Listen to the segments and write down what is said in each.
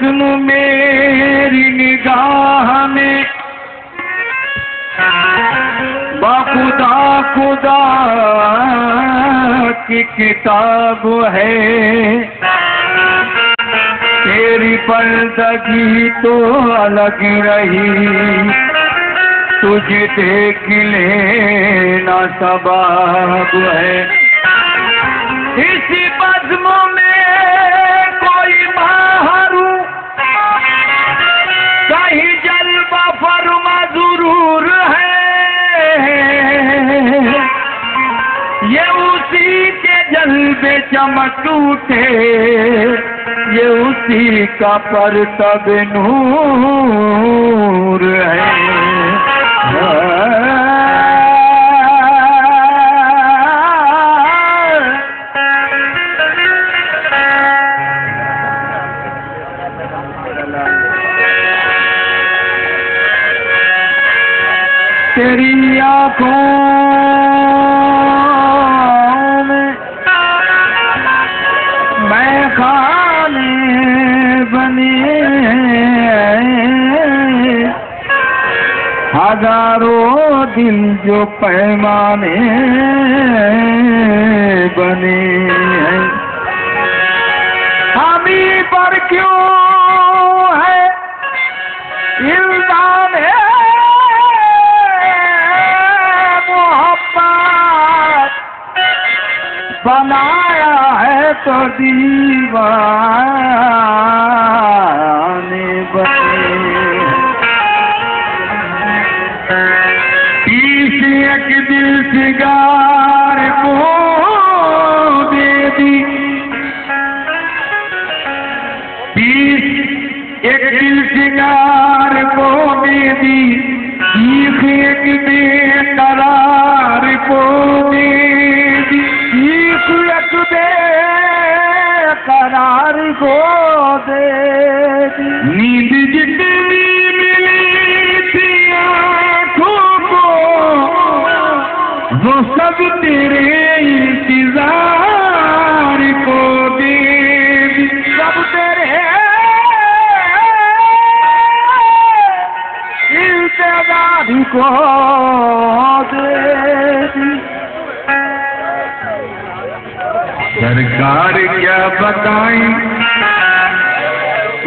बज़्म मेरी निगाह में बाखुदा खुदा की किताब है। तेरी पर्दगी तो अलग रही, तुझे देख लेना सबब है। इसी बज़्म में कोई माहरू कहीं जलवा फरमा जरूर है। ये उसी के जलवे चमक उठे, ये उसी का परतब नूर है। तेरी आँखों में मैं खाने बने, हजारों दिल जो पैमाने बने हैं। हमी पर क्यों है इल्जाम है बनाया है तो दीवाने बने। तीस एक दिल सिगार को दे दी, 30 एक दिल सिगार को दे दी, चीख एक बेकरार को दे दी, चीख एक बेकरार को दे दी। नींद जितनी मिली थी आँखों को वो सब तेरे इंतजार को दे दी, सब तेरे इंतजार को दे दी। सरकार क्या बताएं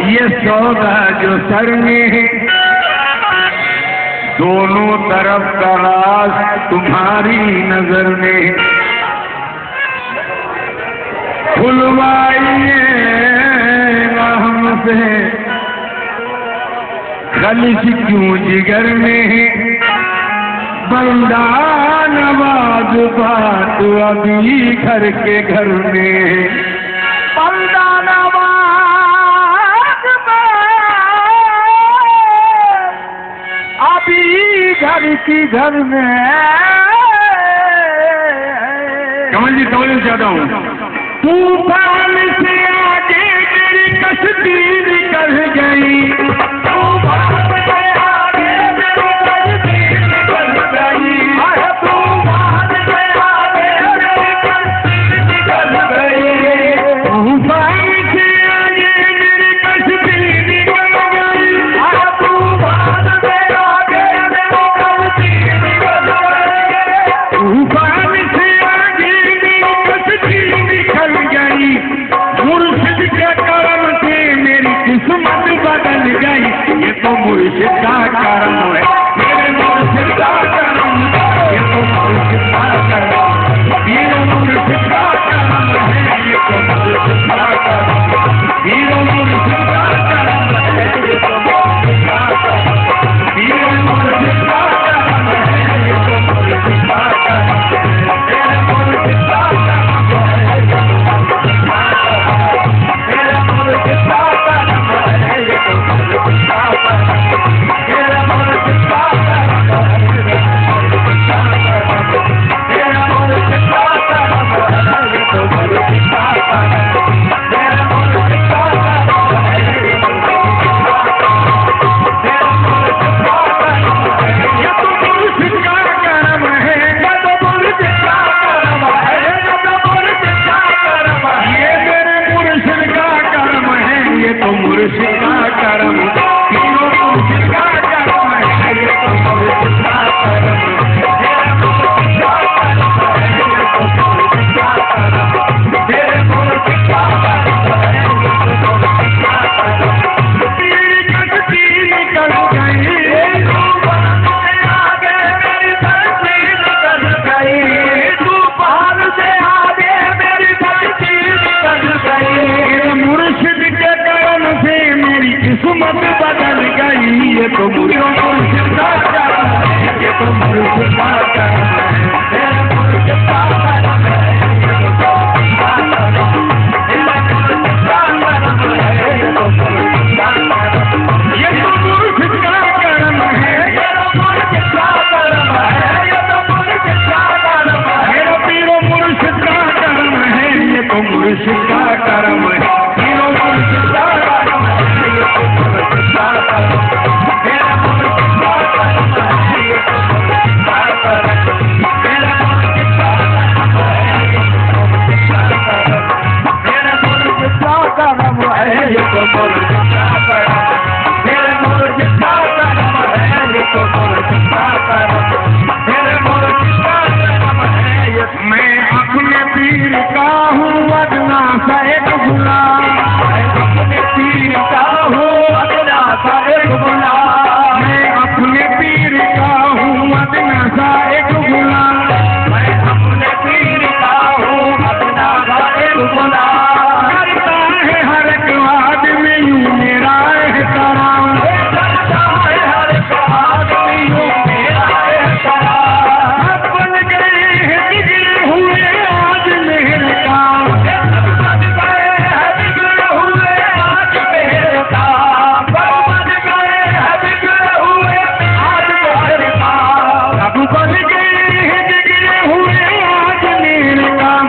ये सौदा जो सर में है, दोनों तरफ का राज तुम्हारी नजर में। खुलवाइए हमसे खलिश क्यों जिगर में है, बंदा नवाज बात अभी घर के घर में। बंदा नवाज अभी घर की घर में। कमल जी चाहता हूँ, तूफान से आगे मेरी कश्ती निकल गई, तूफान से आगे मेरी कश्ती निकल गई, तूफान से आगे मेरी कश्ती निकल गई, तूफान से आगे मेरी कश्ती निकल गई, तूफान से आगे मेरी कश्ती निकल गई, तूफान से आगे मेरी कश्ती निकल गई। मुर्शिद के करम से मेरी किस्मत बदल गई, ये तो मुर्शिद का करम है, मेरे मुर्शिद का करम, ये तो मुर्शिद का करम, मेरे मुर्शिद का करम है, ये तो मुर्शिद का करम, मेरे मुर्शिद का करम है, ये तो मुर्शिद का करम, मेरे मुर्शिद का करम है, ये तो मुर्शिद का करम, मेरे मुर्शिद का करम है, ये तो मुर्शिद का करम, मेरे मुर्शिद का करम है, ये तो मुर्शिद का करम, मेरे मुर्शिद का करम है, ये तो मुर्शिद का करम, मेरे मुर्शिद का करम है, ये तो मुर्शिद का करम, मेरे मुर्शिद का करम है। मुर्शिद का करम, पीरो मुर्शिद का करम है, ये तो मुर्शिद का करम है, तेरे मुर्शिद का करम है, ये तो मुर्शिद का करम है, तेरे मुर्शिद का करम है, ये तो मुर्शिद का करम है। पीर कश्ती निकल गई, तूफान से आगे मेरी धरती निकल गई, तूफान से आगे मेरी धरती निकल गई, मुर्शिद के करम से मेरी किस्मत बदल गई, ये तो मुर्शिद का करम है, ये तो मुर्शिद का करम है, तेरे मुर्शिद का करम है, ये तो मुर्शिद का करम है, तेरे मुर्शिद का करम है, ये तो मुर्शिद का करम है, ये तो मुर्शिद का करम है, ये तो मुर्शिद का करम है, ये तो मुर्शिद का करम है, मेरा पीरो मुर्शिद का करम है, ये तो मुर्शिद का करम है, पीरो मुर्शिद का करम है, ये तो मुर्शिद का करम है, मेरा मुर्शिद का करम है, ये तो मुर्शिद का करम है, मेरा मुर्शिद का करम है, ये तो मुर्शिद का करम है, मेरा मुर्शिद का करम है, ये तो मुर्शिद का करम है, मेरे मुर्शिद का करम है, ये तो मुर्शिद का करम है, मेरे मुर्शिद का करम है, ये मैं अपने पीर का हूँ अदना सा एक गुलाम, मैं अपने पीर का हूँ अदना सा एक गुलाम, मैं अपने पीर का हूँ अदना सा एक गुलाम, मैं अपने पीर का हूँ अदना सा एक गुलाम, करता है हर एक आदमी यूं मेरा एहतराम, करता है हर एक आदमी यूं मेरा एहतराम, अब बन गए हैं बिगड़े हुए आज मेरे काम, अब बन गए हैं बिगड़े हुए आज मेरे काम, अब बन गए हैं बिगड़े हुए आज मेरे काम, अब बन गए हैं बिगड़े हुए आज मेरे काम,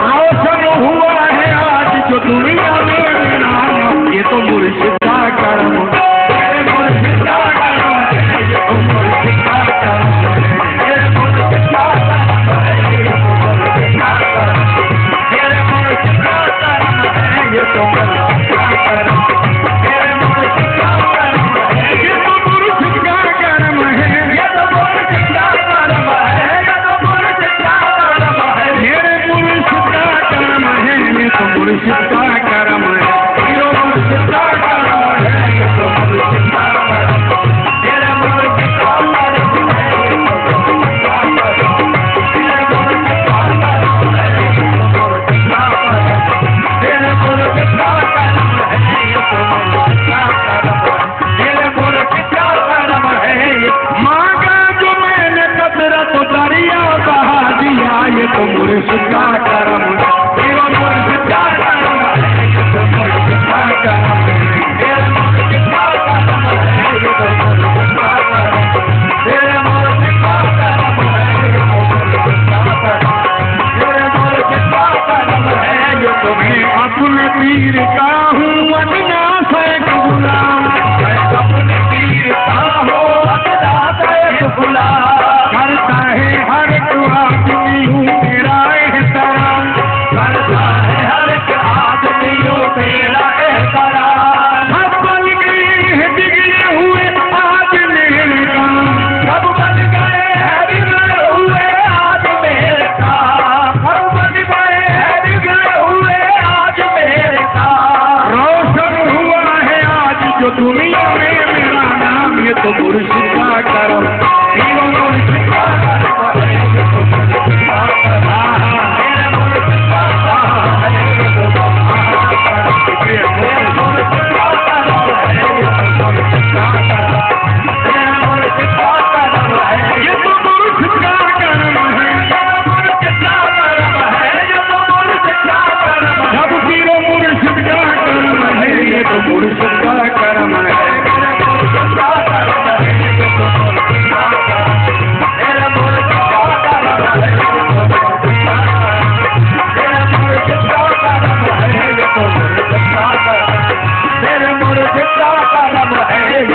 रोशन हुआ है आज जो दुनिया में मेरा नाम, ये तो मुर्शिद का करम है, तेरे मुर्शिद का करम है, ये तो मुर्शिद का करम है, तेरे मुर्शिद का करम है, ये तो मुर्शिद का करम है, तेरे मुर्शिद का करम है, ये तो मुर्शिद का करम है, तेरे मुर्शिद का करम है, ये तो मुर्शिद का करम है, ये तो मुर्शिद का करम है, ये तो मुर्शिद का करम है, तेरे मुर्शिद का करम है, ये तो मुर्शिद का करम है, पीरो मुर्शिद का करम है, ये तो मुर्शिद का करम है, तेरे मुर्शिद का करम है, ये तो मुर्शिद का करम है, तेरे मुर्शिद का करम है, ये तो मुर्शिद का करम है, तेरे मुर्शिद का करम है, ये तो मुर्शिद का करम है, तेरे मुर्शिद का करम है, मांगा जो मैंने कदरा तो दरिया बहा दिया, ये तो मुर्शिद का करम है, पीरो मुर्शिद का करम है, ये तो मुर्शिद का करम है, तेरे मुर्शिद का करम है, ये तो मुर्शिद का करम है, तेरे मुर्शिद का करम है, ये तो मुर्शिद का करम है, तेरे मुर्शिद का करम है, ये तो मैं अपने पीर का हूँ अदना सा एक गुलाम, मैं अपने पीर का हूँ अदना सा एक गुलाम, करता है हर एक आदमी यूं मेरा एहतराम, करता है हर एक आदमी यूं मेरा एहतराम, अब बन गए हैं बिगड़े हुए आज मेरे काम, अब बन गए हैं बिगड़े हुए आज मेरे काम, अब बन गए हैं बिगड़े हुए आज मेरे काम, रोशन हुआ है आज जो दुनिया में मेरा नाम, ये तो मुर्शिद का करम, पीरो मुर्शिद का करम है, ये तो मुर्शिद का करम है, तेरे मुर्शिद का करम है, ये तो मुर्शिद का करम है, तेरे मुर्शिद का करम है, ये तो मुर्शिद का करम है, तेरे मुर्शिद का करम है, ये तो मुर्शिद का करम है, तेरे मुर्शिद का करम है, ये तो मुर्शिद का करम है, जब पीरो मुर्शिद का करम है, ये तो मुर्शिद का करम है, तेरे मुर्शिद का करम है, ये तो मुर्शिद का करम है, तेरे मुर्शिद का करम है, ये तो मुर्शिद का करम है, तेरे मुर्शिद का करम है, ये तो मुर्शिद का करम है, तेरे मुर्शिद का करम है, ये तो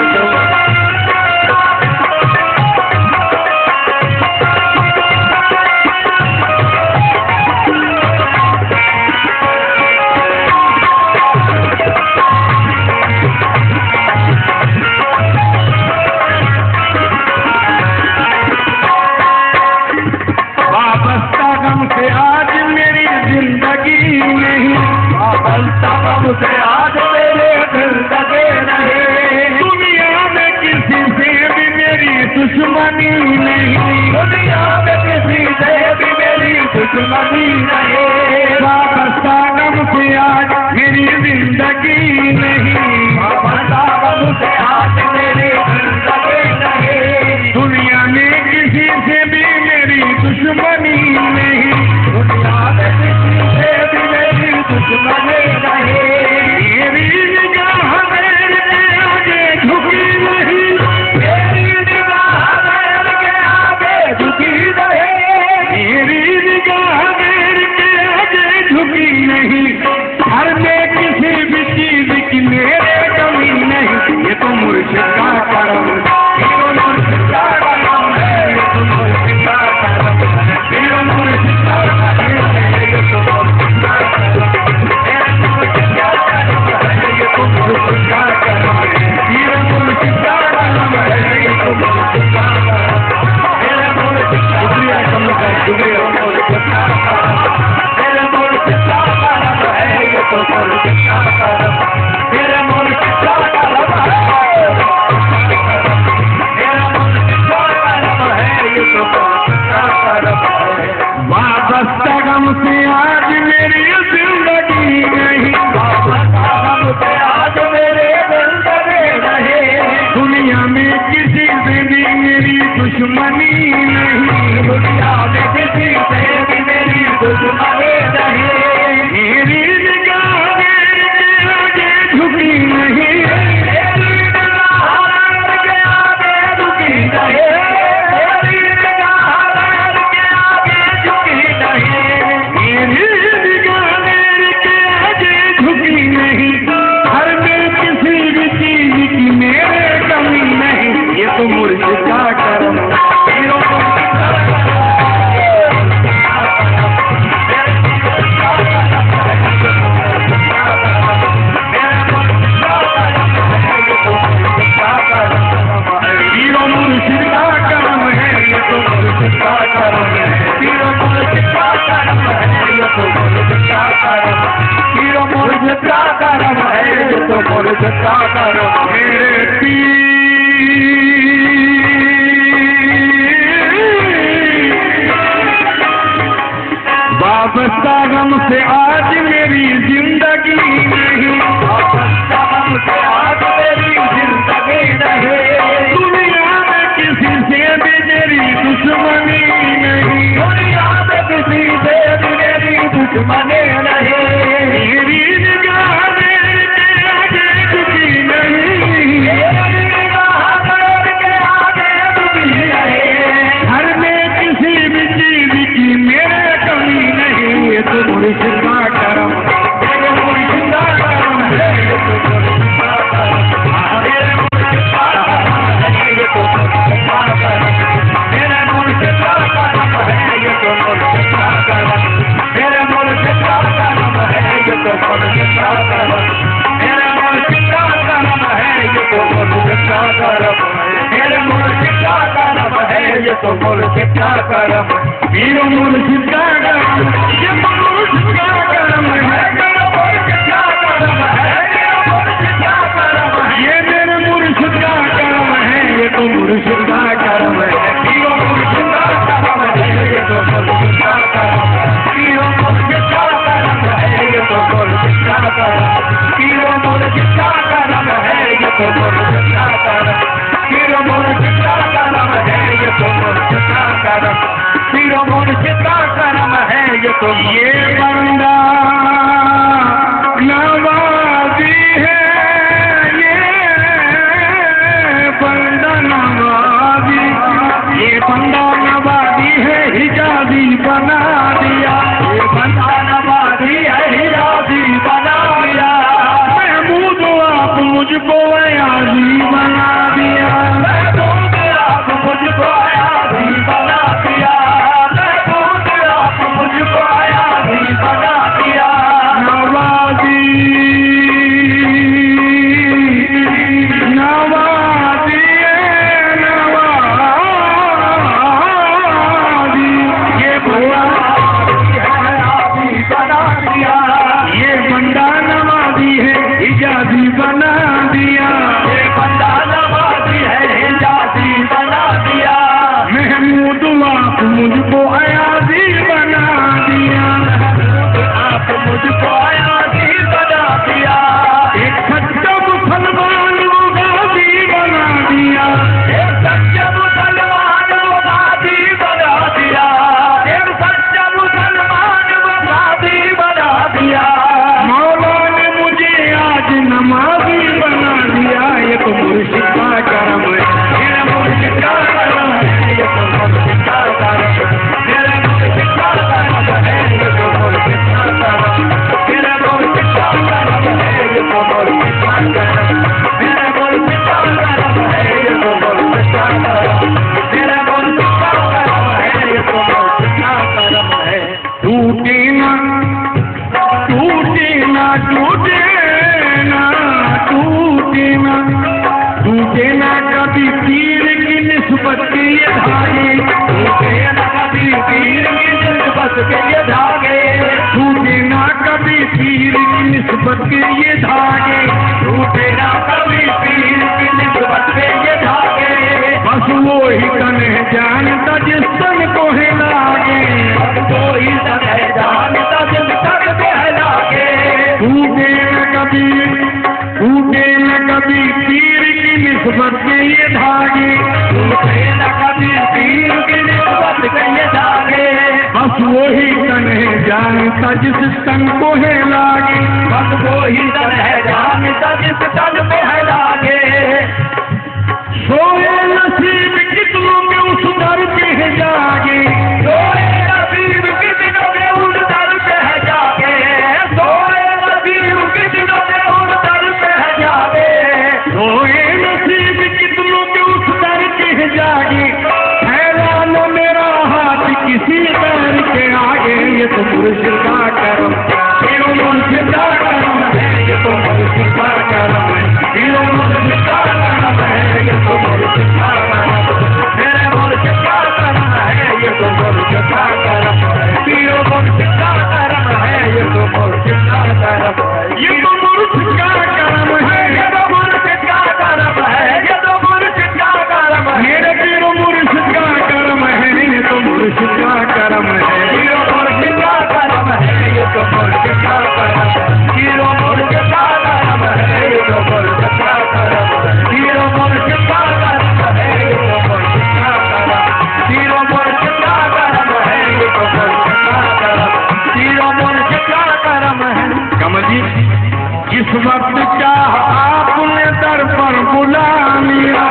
दुनिया में किसी से भी मेरी दुश्मनी नहीं। वापसा गम से आज मेरी जिंदगी नहीं, वापसा गम से आज मेरी जिंदगी नहीं। दुनिया में किसी से भी मेरी दुश्मनी नहीं, दुनिया में किसी से भी मेरी दुश्मनी नहीं। मेरी निगाह मेरे आगे झुकी नहीं, मेरी निगाह मेरे आगे झुकी नहीं, मेरी निगाह मेरे आगे झुकी नहीं। हर में किसी भी चीज की मेरे कमी नहीं। ये तो मुर्शिद का करम, ये तो मुर्शिद का करम है, ये तो मुर्शिद का करम है, ये तो मुर्शिद का करम है, ये तो मुर्शिद का करम है, ये तो मुर्शिद का करम है, ये तो मुर्शिद का करम है, ये तो मुर्शिद का करम है, मेरे मुर्शिद का शुक्रिया कमल शुक्रिया मुर्शिद का करम, मेरे मुर्शिद का करम है, ये तो मुर्शिद का करम, मेरे मुर्शिद का करम है, मेरा मुर्शिद का करम है, ये तो मुर्शिद का करम है। वापसा गम से आज मेरी जिंदगी नहीं, वापसा गम से आज मेरी जिंदगी नहीं। दुनिया में किसी से भी मेरी दुश्मनी नहीं, दुनिया में किसी से भी मेरी दुश्मनी नहीं। मेरी निगाह मेरे आगे झुकी नहीं, मेरी निगाह मेरे आगे झुकी नहीं, मेरी निगाह मेरे आगे झुकी नहीं, मेरी निगाह मेरे आगे झुकी नहीं। हर में किसी भी चीज की मेरे कमी नहीं। ये तो मुर्शिद का करम, ये तो मुर्शिद का करम, पीरो मुर्शिद का करम है, ये तो मुर्शिद का करम है, पीरो मुर्शिद का करम है, ये तो मुर्शिद का करम, पीरो मुर्शिद का करम है, ये तो मुर्शिद का करम। मेरे पीर वापसा गम से आज मेरी जिंदगी नहीं, वापसा गम से आज मेरी जिंदगी नहीं। दुनिया में किसी से भी मेरी दुश्मनी नहीं, दुनिया में किसी से भी मेरी दुश्मनी नहीं। मेरी निगाह मेरे आगे झुकी नहीं, मेरी निगाह मेरे आगे झुकी नहीं। हर में किसी भी चीज की मेरे कमी नहीं। ये तो मुर्शिद का करम, मेरे मुर्शिद का करम है, ये तो मुर्शिद का करम, मेरे मुर्शिद का करम है, ये तो मुर्शिद का करम, मेरे मुर्शिद का करम है, ये तो मुर्शिद का करम, मेरे मुर्शिद का करम है, ये तो मुर्शिद का करम, मेरे मुर्शिद का करम है, ये तो मुर्शिद का करम, मेरे मुर्शिद का करम है, ये तो मुर्शिद का करम। पीरो मुर्शिद का करम, ये तो मुर्शिद का करम है, मेरा मुर्शिद का करम है, मेरा मुर्शिद का करम है, ये मेरे मुर्शिद का करम है, ये तो मुर्शिद का करम है। पीरो मुर्शिद का करम है, ये तो मुर्शिद का करम, पीरो मुर्शिद का करम है, ये तो मुर्शिद का करम, पीरो मुर्शिद का करम है, ये तो मुर्शिद का करम, पीरो मुर्शिद का करम है, ये तो मुर्शिद का करम, पीरो मुर्शिद का करम है, ये तो। ये बंदा नवाजी है, ये बंदा नवाजी, ये बंदा नवाजी है, हिजाजी बना दिया, ये बंदा नवाजी है, हिजाजी बना दिया। महमूद आप मुझको अयाजी बना दिया, महमूद आप मुझको अयाजी बना दिया, महमूद आप मुझको अयाजी बना दिया। नवाजी नवाजी नवाजी, ये बंदा बना दिया, ये बंदा नवाजी है, हिजाजी बना दिया, ये बंदा नवाजी टूटे ना कभी पीर की निस्बत के ये धागे, टूटे न कभी पीर की निस्बत के ये धागे, टूटे ना कभी पीर की निस्बत के ये धागे, टूटे न कभी पीर की निस्बत के ये धागे। बस वो ही तन है जानता जिस तन को है लागे, तो ही तन है जानता जिस तन को है लागे। टूटे न कभी पीर की निस्बत के ये धागे, टूटे न कभी पीर की निस्बत के ये धागे। बस वो ही तन है जानता जिस तन को है लागे, बस वो ही तन है जानता जिस तन में है लागे। सोए नसीब कितनों के उस दर पे है जागे, सोए नसीब कितनों के उस दर पे है जागे, सोए नसीब कितनों के उस दर पे है जागे, सोए नसीब कितनों के उस दर पे है जागे। फैला लो मेरा हाथ किसी दर के आगे, ये तो मुर्शिद का करम, ये तो मुर्शिद का करम है, ये तो मुर्शिद का करम है, ये तो मुर्शिद का करम है, ये तो मुर्शिद का करम है, मेरे मुर्शिद का करम है, ये तो मुर्शिद का करम है, पीरो मुर्शिद का करम है, ये तो मुर्शिद का करम है, ये तो मुर्शिद का करम है, ये तो मुर्शिद का करम है, ये तो मुर्शिद का करम है, मेरे पीरो मुर्शिद का करम है, ये तो मुर्शिद का करम है, पीरो मुर्शिद का करम है, ये तो मुर्शिद का करम है, पीरो मुर्शिद का करम है, ये तो मुर्शिद का करम है, पीरो मुर्शिद का करम है, ये तो मुर्शिद का करम है, पीरो मुर्शिद का करम है, ये तो मुर्शिद का करम है, पीरो मुर्शिद का करम है। कमल जी, जिस वक्त चाह आपने दर पर बुला लिया,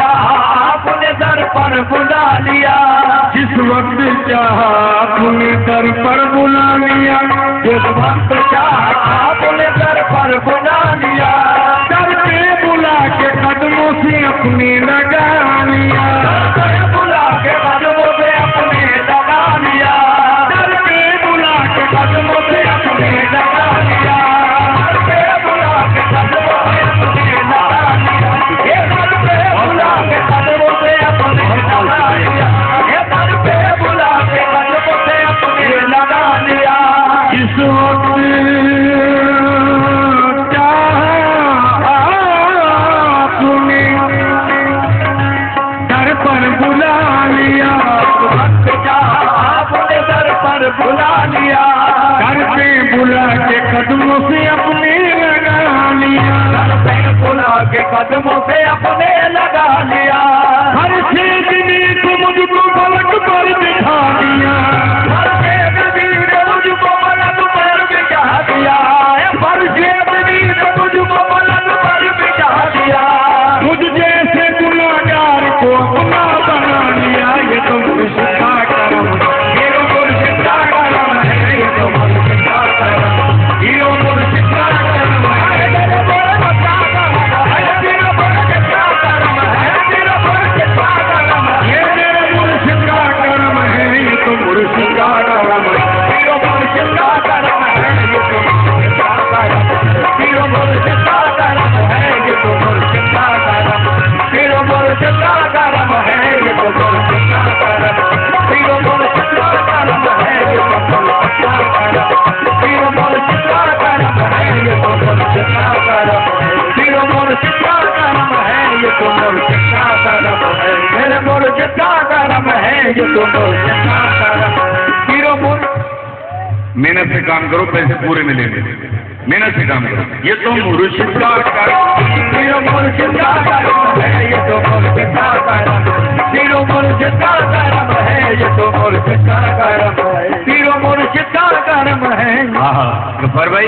आपने दर पर बुला लिया, जिस वक्त चाह आपने दर पर बुला लिया, जिस वक्त चाह आपने दर पर बुला लिया, दर पे बुला के कदमों से अपने लगा लिया, दर पे बुला के कदमों से अपने लगा लिया, दर पे बुला के कदमों से अपने लगा लिया, दर पे बुला के कदमों से अपने लगा लिया, ये दर पे बुला के कदमों से अपने लगा लिया, ये दर पे बुला के कदमों से अपने लगा लिया। जिस वक्त चाह आपने दर पर बुला लिया, वक्त चाह आपने दर पर बुला लिया, दर पे बुला के कदमों से अपने लगा लिया, दर पे बुला के कदमों से अपने लगा लिया, हर चीज ने तो मुझको पलक पर बिठा दिया, हर चीज ने मुझको पलक पर बिठा दिया, हर चीज ने मुझको पलक पर बिठा दिया, मुझ जैसे गुनाहगार को अपना बना लिया, ये तो मुर्शिद का करम, ये तो मुर्शिद का करम है, ये तो मुर्शिद का करम है, ये तो मुर्शिद का करम है, मेरे मुर्शिद का करम है, तेरा मुर्शिद का करम है, तेरा मुर्शिद का करम है, ये मेरे मुर्शिद का करम है, ये तो मुर्शिद का करम है, तेरा मुर्शिद का करम है, ये तो मुर्शिद का करम है, तेरा मुर्शिद का करम है, ये तो मुर्शिद का करम है, तेरा मुर्शिद का करम है, ये तो मुर्शिद का करम है, तेरा मुर्शिद का करम है, ये तो मुर्शिद का करम है, तेरा मुर्शिद का करम है, ये तो मुर्शिद का करम है, तेरा मुर्शिद का करम है, ये तो मुर्शिद का करम है, मेरे मुर्शिद का करम है, ये तो मुर्शिद का करम है, तेरा मुर्शिद। मेहनत से काम करो, पैसे पूरे मिलेंगे, मेहनत से काम करो, ये तो मुर्शिद का करम, तेरा मुर्शिद का करम है, ये तो मुर्शिद का करम है, तेरा मुर्शिद का करम है, ये तो मुर्शिद का करम है, तेरा मुर्शिद का करम है। हाँ गफ्फार भाई,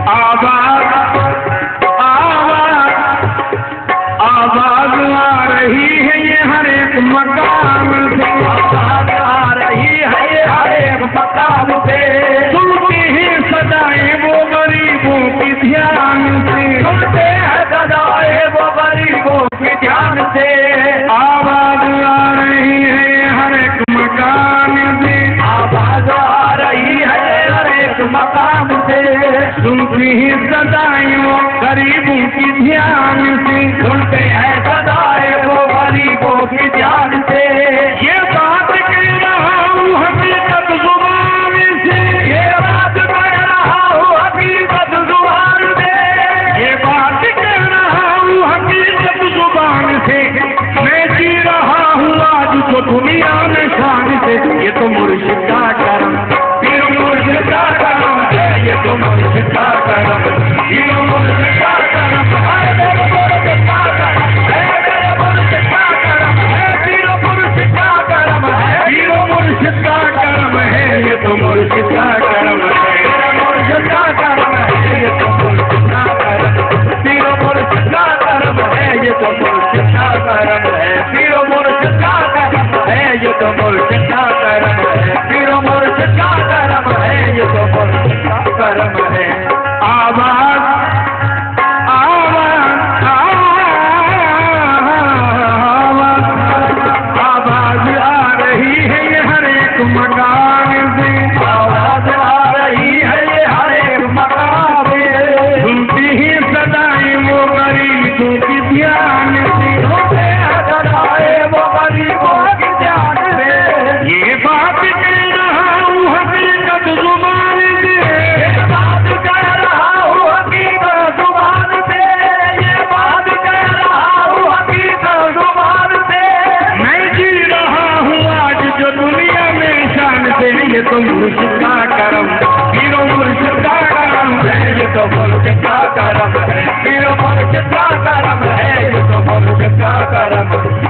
आवाज आवाज आवाज आ रही है ये हर एक मकाम से, आवाज आ रही है ये हर एक मकाम से, सुनते हैं सदाएं वो गरीबों की ध्यान से, सुनते हैं सदाए वो गरीबों के ध्यान से, आवाज आ रही है हर एक मकान से, आवाज आ रही है सुनती ही सदाई वो गरीबों की ध्यान से, सुनते हैं सदाए वो गरीबों की ध्यान से। ये बात कह रहा हूँ हकीकत जुबान से, ये बात कह रहा हूँ हकीकत जुबान से। ये बात कह रहा हूँ हकीकत जुबान से। मैं जी रहा हूँ आज जो दुनिया में शान से। ये तो मुर्शिद का करम, पीर मुर्शिद का करम है, ये तो मुर्शिद का करम। पीर मुर्शिद का करम है, मेरे मुर्शिद का करम है, मेरे मुर्शिद का करम है। पीर मुर्शिद का करम है, पीर मुर्शिद का करम है। ये तो मुर्शिद का करम है, मेरे मुर्शिद का करम है, ये तो मुर्शिद का करम। पीर मुर्शिद का करम है, ये तो मुर्शिद का करम है। पीर मुर्शिद का करम है, ये तो मुर्शिद का करम है। पीर मुर्शिद का करम है, ये तो मुर्शिद का करम है। आवाज आवाज आवाज आ रही है ये हर एक मकान से, आवाज आ रही है ये हर एक मकाम से। सुनती ही सदाई वो गरीबों की ध्यान से। सुनते हैं सदाए वो गरीबों की ध्यान से। ये बात कह रहा हूँ हकीकत जुबान से, ये बात कह रहा हूँ हकीकत जुबान से। ये बात कह रहा हूँ हकीकत जुबान से। मैं जी रहा हूँ आज जो दुनिया में शान से। ये तो मुर्शिद का करम, पीरो मुर्शिद का करम है। ये तो मुर्शिद का करम है, पीर मुर्शिद का करम है। ये तो मुर्शिद का करम,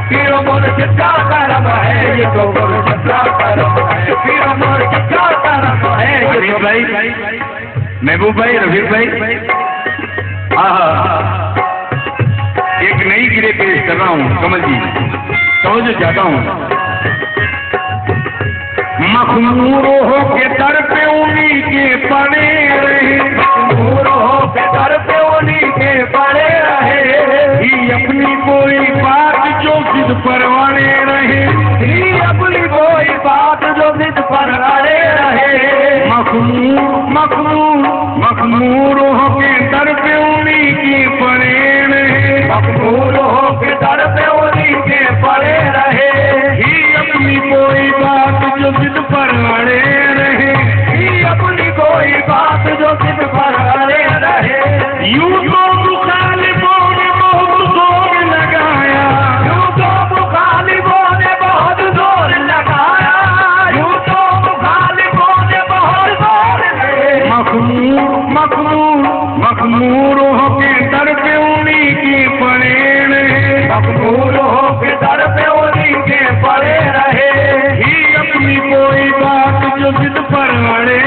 पीर मुर्शिद का करम है। ये तो मुर्शिद का करम है, पीर मुर्शिद का करम है। ये रफीक तो भाई, महबूब भाई, रफीक भाई, एक नई गिरे पेश कर रहा हूँ कमल जी, समझ चाहता हूँ। मखमूर हो के दर पे उन्हीं के पड़े रहे, मखमूर हो के दर पे उन्हीं के पड़े रहे। ही अपनी कोई बात जो जिद पर अड़े रहे, ही अपनी कोई बात जो जिद पर अड़े रहे। मखमूर मखमूर मखमूर हो के दर पे उन्हीं के पड़े रहे, मखमूर हो के दर पे उन्हीं के पड़े रहे। ही अपनी कोई बात जो जिद पर अड़े रहे, ही अपनी कोई बात जो जिद पर अड़े रहे। यूं तो मुखालिफों ने बहुत जोर लगाया, यूं तो मुखालिफों ने बहुत जोर लगाया। यूं तो मुखालिफों ने बहुत जोर लगाया। मखमूर मखमूर मखमूर हो के दर पे उन्हीं के पड़े रहे, मखमूर हो के दर पे उन्हीं के पड़े रहे। ही अपनी कोई बात जो जिद पर अड़े